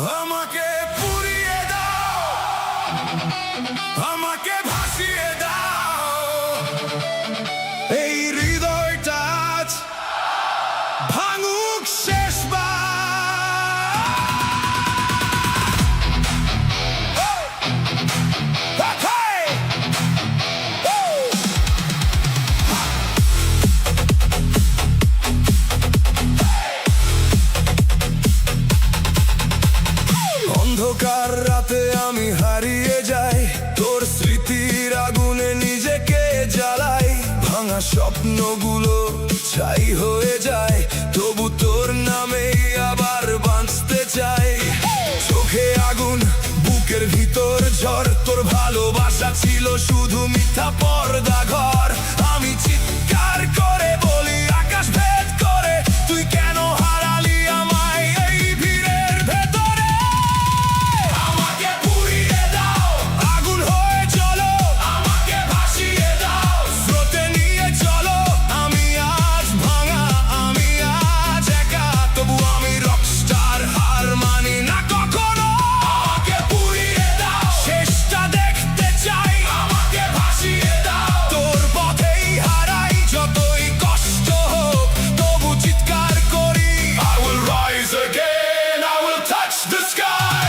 আমাকে পুড়িয়ে দাও, আমাকে ভাসিয়ে দাও, এই হৃদয়টা আজ ভাঙুক শেষবার। অন্ধকার রাতে আমি হারিয়ে যাই, তোর স্মৃতির আগুনে নিজেকে জ্বালাই। ভাঙা স্বপ্নগুলো ছাই হয়ে যায়, তবু তোর নামেই আবার বাঁচতে চাই। চোখে আগুন, বুকের ভিতর ঝড়, তোর ভালোবাসা ছিল শুধু মিথ্যা পর্দা ঘর। আমি চিৎকার করে বলি আকাশ ভেদ করে, তুই কেন হারালি আমায় এই ভিড়ের ভেতরে। আমাকে পুড়িয়ে দাও, আগুন হয়ে চলো, আমাকে ভাসিয়ে দাও, স্রোতে নিয়ে চলো। আমি আজ ভাঙা, আমি আজ একা, তবু আমি রকস্টার, হার মানি না কখনো। আমাকে পুড়িয়ে দাও, শেষটা দেখতে চাই, আমাকে ভাসিয়ে দাও, তোর পথেই হারাই, যতই কষ্ট হোক তবু চিৎকার করি। I will rise again, I will touch the sky.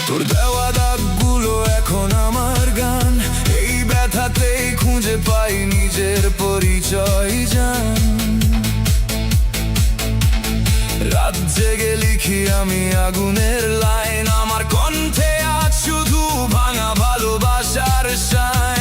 তোর দেওয়া দাগগুলো এখন আমার গান, এই ব্যথাতেই খুঁজে পাই নিজের পরিচয় জান। রাত জেগে লিখি আমি আগুনের লাইন, আমার কণ্ঠে আজ শুধু ভাঙা ভালোবাসার শান।